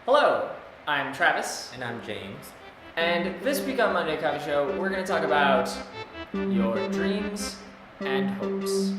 Hello, I'm Travis, And I'm James. and this week on Monday Coffee Show, we're going to talk about your dreams and hopes.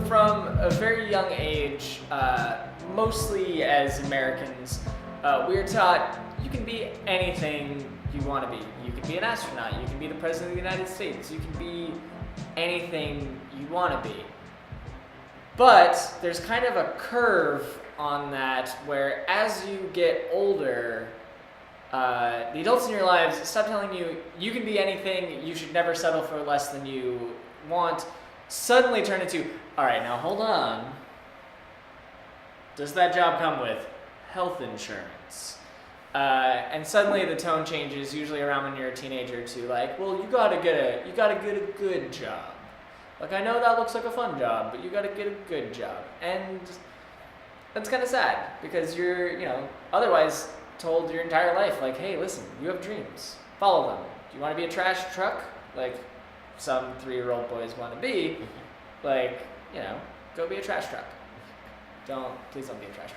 From a very young age, mostly as Americans, we are taught you can be anything you want to be. You can be an astronaut, you can be the President of the United States, you can be anything you want to be. But there's kind of a curve on that where as you get older, the adults in your lives stop telling you you can be anything, you should never settle for less than you want, suddenly turn into, all right, now hold on. Does that job come with health insurance? And suddenly the tone changes, usually around when you're a teenager, to like, well, you gotta get a good job. Like, I know that looks like a fun job, but you gotta get a good job. And that's kind of sad because you're, otherwise told your entire life, like, hey, listen, you have dreams, follow them. Do you want to be a trash truck, like some 3-year-old boys want to be? Like, go be a trash truck. Please don't be a trash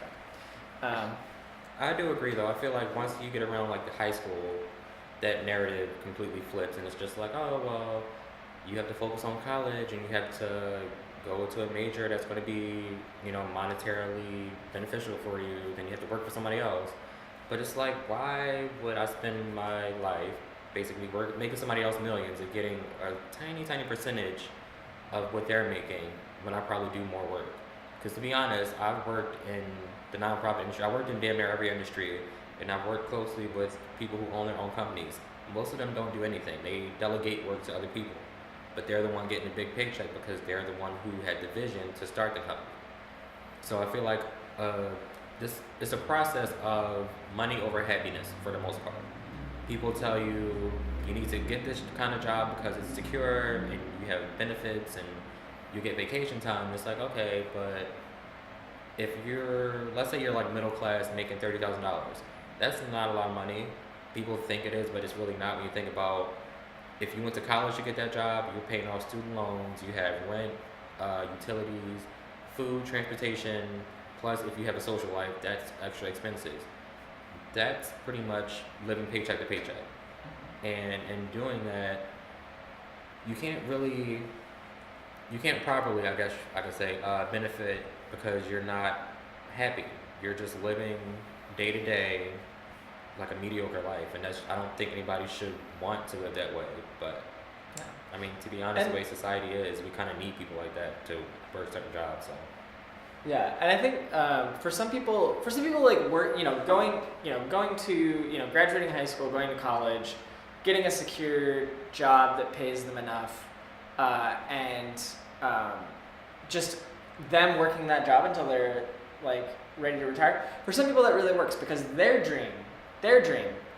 truck. I do agree though. I feel like once you get around like the high school, that narrative completely flips and it's just like, oh, well, you have to focus on college and you have to go to a major that's going to be, monetarily beneficial for you. Then you have to work for somebody else. But it's like, why would I spend my life basically making somebody else millions and getting a tiny, tiny percentage of what they're making when I probably do more work? Because to be honest, I've worked in the nonprofit industry. I worked in damn near every industry, and I've worked closely with people who own their own companies. Most of them don't do anything. They delegate work to other people, but they're the one getting a big paycheck because they're the one who had the vision to start the company. So I feel like this is a process of money over happiness for the most part. People tell you you need to get this kind of job because it's secure and you have benefits and you get vacation time. It's like, okay, but if let's say you're like middle class making $30,000, that's not a lot of money. People think it is, but it's really not when you think about if you went to college to get that job, you're paying off student loans, you have rent, utilities, food, transportation, plus if you have a social life, that's extra expenses. That's pretty much living paycheck to paycheck. And in doing that, you can't properly, I guess I could say, benefit because you're not happy. You're just living day to day like a mediocre life, and I don't think anybody should want to live that way. But Yeah. I mean, to be honest, the way society is, we kind of need people like that to work certain jobs. So. Yeah, and I think for some people like work, going to, graduating high school, going to college, getting a secure job that pays them enough, and just them working that job until they're like ready to retire. For some people that really works because their dream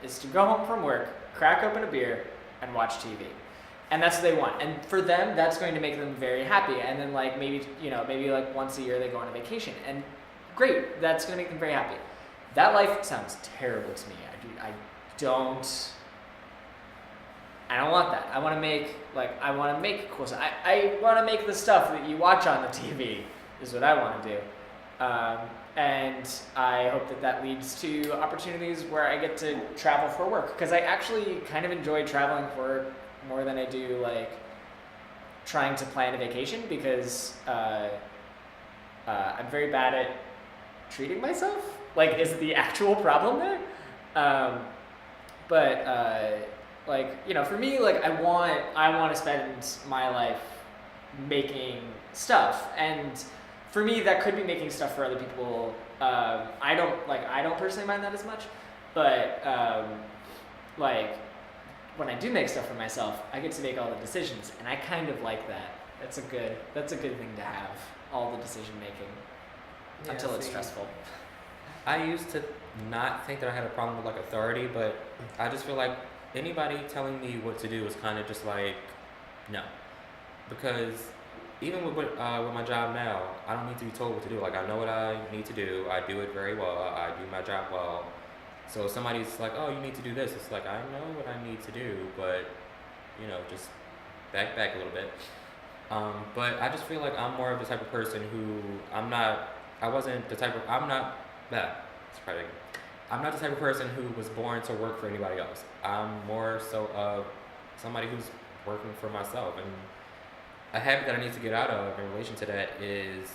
is to go home from work, crack open a beer, and watch TV. And that's what they want. And for them, that's going to make them very happy. And then like maybe like once a year they go on a vacation. And great, that's going to make them very happy. That life sounds terrible to me. I don't want that. I want to make cool stuff. I want to make the stuff that you watch on the TV is what I want to do. And I hope that leads to opportunities where I get to travel for work. Because I actually kind of enjoy traveling for work more than I do like trying to plan a vacation because I'm very bad at treating myself. Like, is the actual problem there? For me, like I want to spend my life making stuff, and for me that could be making stuff for other people. I don't personally mind that as much, but when I do make stuff for myself, I get to make all the decisions, and I kind of like that. That's a good thing to have, all the decision making, until it's stressful. I used to not think that I had a problem with like authority, but I just feel like anybody telling me what to do is kind of just like, no. Because even with my job now, I don't need to be told what to do. Like I know what I need to do. I do it very well. I do my job well. So if somebody's like, "Oh, you need to do this," it's like I know what I need to do, but just back a little bit. But I just feel like I'm more of the type of person who I'm not. I wasn't the type of. I'm not that. It's probably. I'm not the type of person who was born to work for anybody else. I'm more so of somebody who's working for myself, and a habit that I need to get out of in relation to that is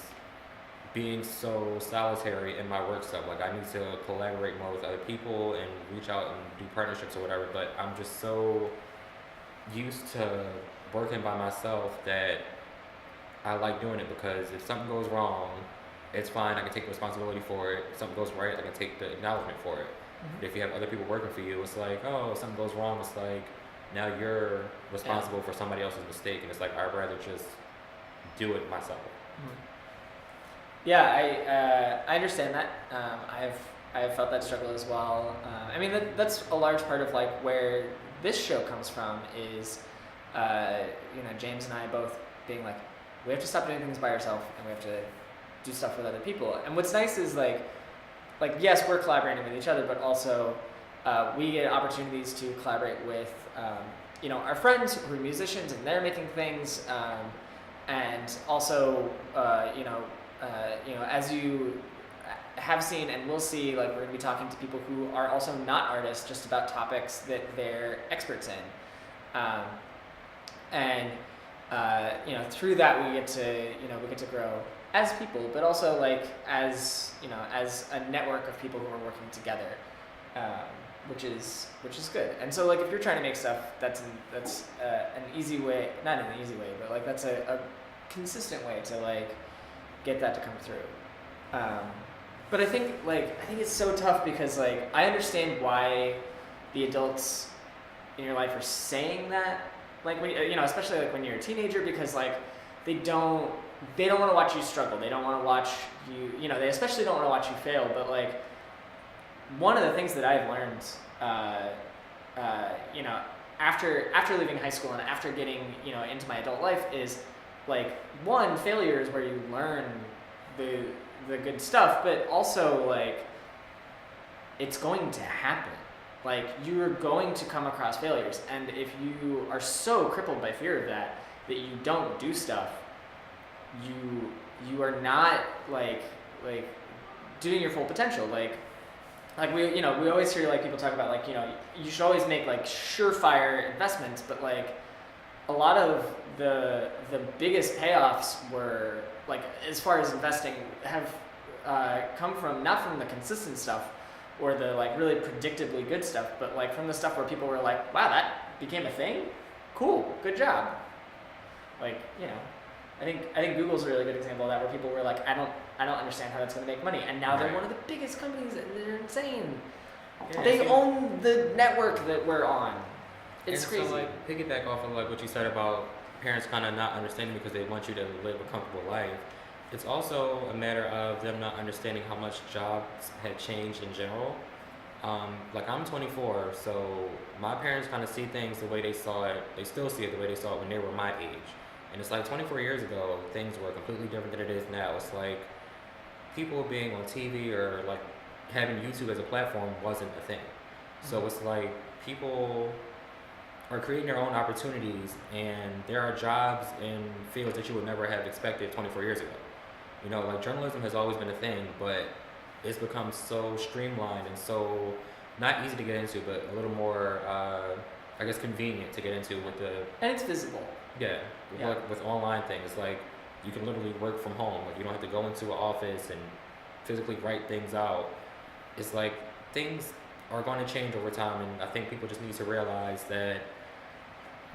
being so solitary in my work stuff. Like I need to collaborate more with other people and reach out and do partnerships or whatever. But I'm just so used to working by myself that I like doing it because if something goes wrong, it's fine. I can take the responsibility for it. If something goes right, I can take the acknowledgement for it. But if you have other people working for you, it's like, oh, if something goes wrong, it's like now you're responsible for somebody else's mistake, and it's like I'd rather just do it myself. Yeah, I understand that. I've felt that struggle as well. I mean, that's a large part of like where this show comes from is, James and I both being like, we have to stop doing things by ourselves and we have to do stuff with other people. And what's nice is like yes, we're collaborating with each other, but also we get opportunities to collaborate with our friends who are musicians and they're making things, and also as you have seen and will see, like we're going to be talking to people who are also not artists, just about topics that they're experts in, and through that we get to grow as people, but also like as a network of people who are working together, which is good. And so like if you're trying to make stuff, that's an easy way, not an easy way, but like that's a consistent way to like get that to come through. But I think it's so tough because like I understand why the adults in your life are saying that, like when especially like when you're a teenager, because like they don't want to watch you struggle. They don't want to watch you, they especially don't want to watch you fail. But like one of the things that I've learned, after leaving high school and after getting into my adult life is like one, failure is where you learn the good stuff, but also like it's going to happen. Like you are going to come across failures, and if you are so crippled by fear of that you don't do stuff, you are not like doing your full potential. Like we always hear like people talk about like you should always make like surefire investments, but like a lot of the biggest payoffs were like as far as investing have come from not from the consistent stuff or the like really predictably good stuff, but like from the stuff where people were like, wow, that became a thing, cool, good job. Like I think Google's a really good example of that, where people were like, I don't understand how that's going to make money, and now they're one of the biggest companies, and they're insane. Yeah, they own the network that we're on. It's crazy. So like piggyback off of like what you said about parents kind of not understanding because they want you to live a comfortable life. It's also a matter of them not understanding how much jobs had changed in general. Like I'm 24, so my parents kind of see things the way they saw it. They still see it the way they saw it when they were my age. And it's like 24 years ago, things were completely different than it is now. It's like people being on TV or like having YouTube as a platform wasn't a thing. So it's like people are creating their own opportunities, and there are jobs in fields that you would never have expected 24 years ago. Like journalism has always been a thing, but it's become so streamlined and so not easy to get into, but a little more, convenient to get into with the... And it's visible. Yeah. With online things, like you can literally work from home. Like you don't have to go into an office and physically write things out. It's like things are going to change over time, and I think people just need to realize that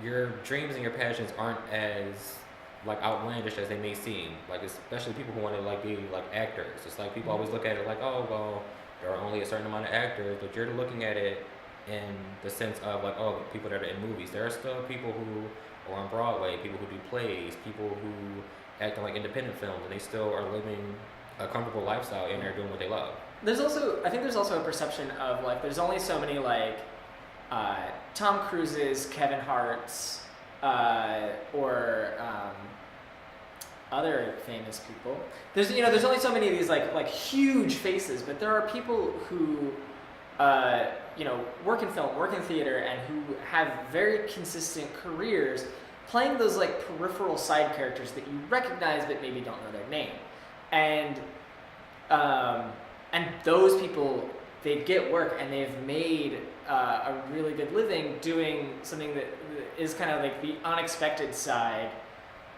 your dreams and your passions aren't as like outlandish as they may seem. Like especially people who want to like be like actors. It's like people always look at it like, oh well, there are only a certain amount of actors, but you're looking at it in the sense of like, oh, people that are in movies. There are still people who are on Broadway, people who do plays, people who act in like independent films, and they still are living a comfortable lifestyle and they're doing what they love. I think there's also a perception of like there's only so many like Tom Cruise's, Kevin Hart's, or other famous people. There's only so many of these like huge faces, but there are people who work in film, work in theater, and who have very consistent careers playing those like peripheral side characters that you recognize but maybe don't know their name. And those people, they get work and they've made a really good living doing something that is kind of like the unexpected side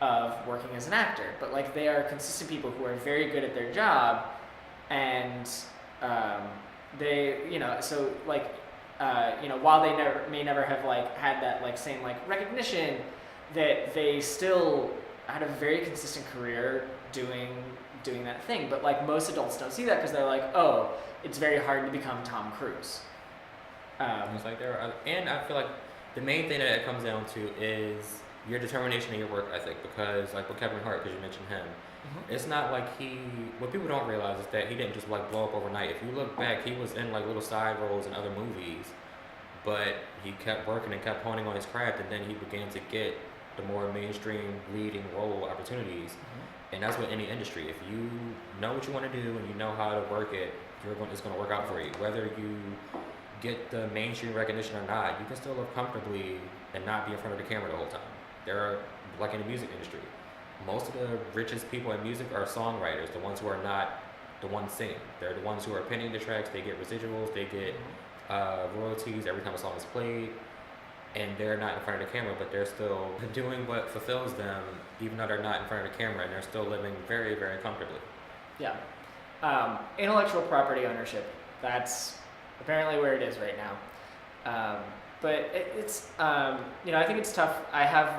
of working as an actor. But like they are consistent people who are very good at their job, and while they may never have like had that like same like recognition, that they still had a very consistent career doing that thing. But like most adults don't see that because they're like, oh, it's very hard to become Tom Cruise. It's like and I feel like the main thing that it comes down to is your determination and your work ethic. Because like with Kevin Hart, because you mentioned him, it's not like what people don't realize is that he didn't just like blow up overnight. If you look back, he was in like little side roles in other movies, but he kept working and kept honing on his craft, and then he began to get the more mainstream leading role opportunities. And that's with any industry. If you know what you want to do and you know how to work it, it's going to work out for you. Whether you get the mainstream recognition or not, you can still live comfortably and not be in front of the camera the whole time. There are, like in the music industry, most of the richest people in music are songwriters, the ones who are not the ones singing. They're the ones who are penning the tracks, they get residuals, they get royalties every time a song is played, and they're not in front of the camera, but they're still doing what fulfills them, even though they're not in front of the camera, and they're still living very, very comfortably. Yeah. Intellectual property ownership, that's apparently where it is right now. But it's I think it's tough. I have,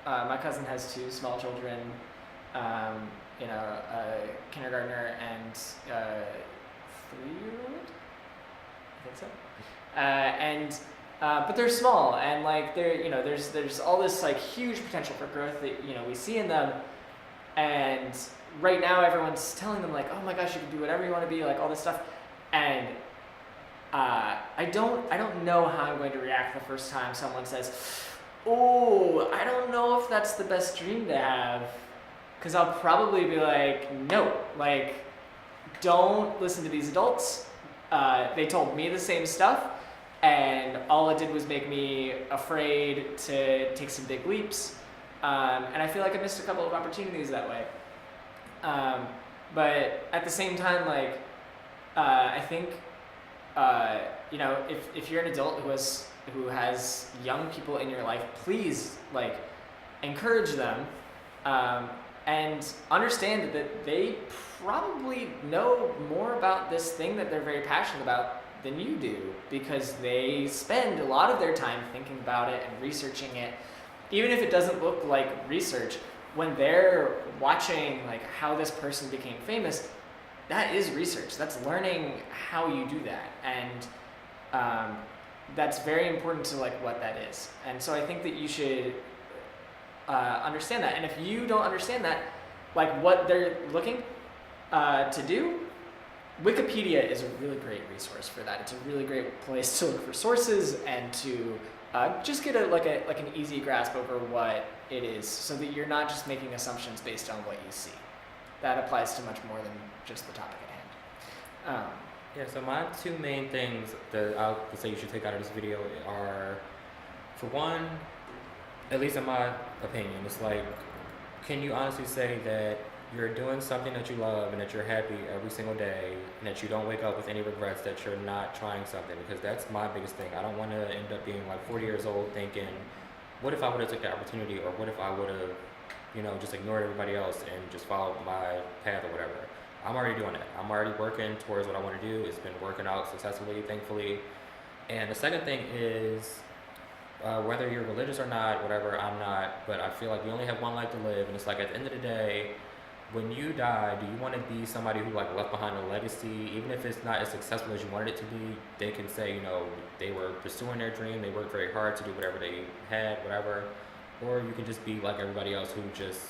my cousin has 2 small children, a kindergartner and 3-year-old, I think so. But they're small, and like there's all this like huge potential for growth that we see in them, and right now everyone's telling them like, oh my gosh, you can do whatever you want to be, like all this stuff, and I don't know how I'm going to react the first time someone says, oh, I don't know if that's the best dream to have, because I'll probably be like, no, like don't listen to these adults. They told me the same stuff, and all it did was make me afraid to take some big leaps. And I feel like I missed a couple of opportunities that way. But at the same time, like, I think, if you're an adult who has young people in your life, please, like, encourage them, and understand that they probably know more about this thing that they're very passionate about than you do, because they spend a lot of their time thinking about it and researching it. Even if it doesn't look like research, when they're watching like how this person became famous, that is research. That's learning how you do that, and that's very important to like what that is. And so I think that you should understand that. And if you don't understand that, like what they're looking to do, Wikipedia is a really great resource for that. It's a really great place to look for sources and to just get an easy grasp over what it is, so that you're not just making assumptions based on what you see. That applies to much more than just the topic at hand. Yeah, so my 2 main things that I would say you should take out of this video are, for one, at least in my opinion, it's like, can you honestly say that you're doing something that you love and that you're happy every single day, and that you don't wake up with any regrets that you're not trying something? Because that's my biggest thing. I don't want to end up being like 40 years old thinking, what if I would have took the opportunity, or what if I would have, just ignored everybody else and just followed my path or whatever. I'm already doing that. I'm already working towards what I want to do. It's been working out successfully, thankfully. And the second thing is, whether you're religious or not, whatever, I'm not, but I feel like we only have one life to live, and it's like at the end of the day, when you die, do you want to be somebody who like left behind a legacy? Even if it's not as successful as you wanted it to be, they can say, they were pursuing their dream, they worked very hard to do whatever they had, whatever. Or you can just be like everybody else who just,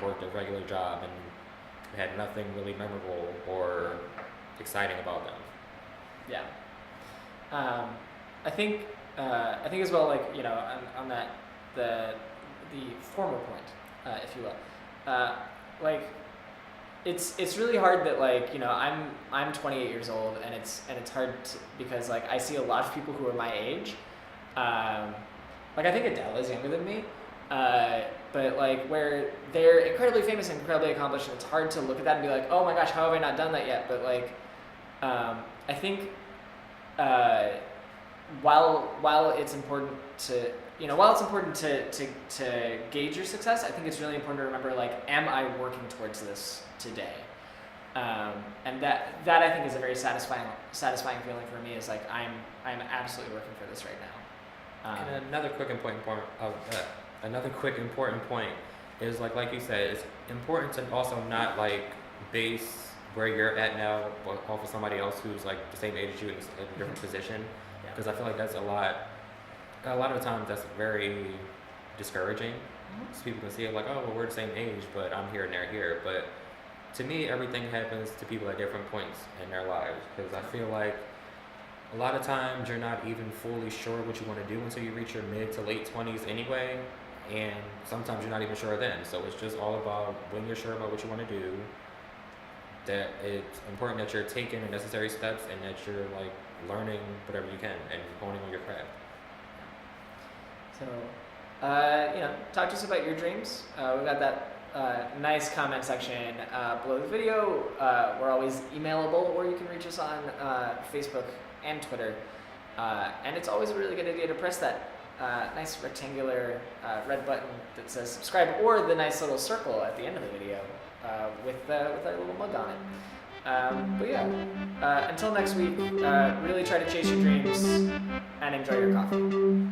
worked a regular job and had nothing really memorable or exciting about them. Yeah. I think as well, like, on that, the former point if you will. Like, it's really hard that, like, you know, I'm 28 years old, and it's hard because, like, I see a lot of people who are my age. Like, I think Adele is younger than me, but, like, where they're incredibly famous and incredibly accomplished, and it's hard to look at that and be like, oh my gosh, how have I not done that yet? But, like, I think while it's important to, you know, while it's important to gauge your success, I think it's really important to remember, like, am I working towards this today? And that I think is a very satisfying feeling for me, is like, I'm absolutely working for this right now. And another quick important point is, like you said, it's important to also not, like, base where you're at now off of somebody else who's, like, the same age as you in a different position, because I feel like that's a lot of the times that's very discouraging. So people can see it like, oh, well, we're the same age, but I'm here and they're here. But to me, everything happens to people at different points in their lives, because I feel like a lot of times you're not even fully sure what you want to do until you reach your mid to late 20s anyway, and sometimes you're not even sure then. So it's just all about, when you're sure about what you want to do, that it's important that you're taking the necessary steps, and that you're, like, learning whatever you can and honing on your craft. So, you know, talk to us about your dreams. We've got that nice comment section below the video. We're always emailable, or you can reach us on Facebook and Twitter. And it's always a really good idea to press that nice rectangular red button that says subscribe, or the nice little circle at the end of the video with our little mug on it. But yeah, until next week, really try to chase your dreams and enjoy your coffee.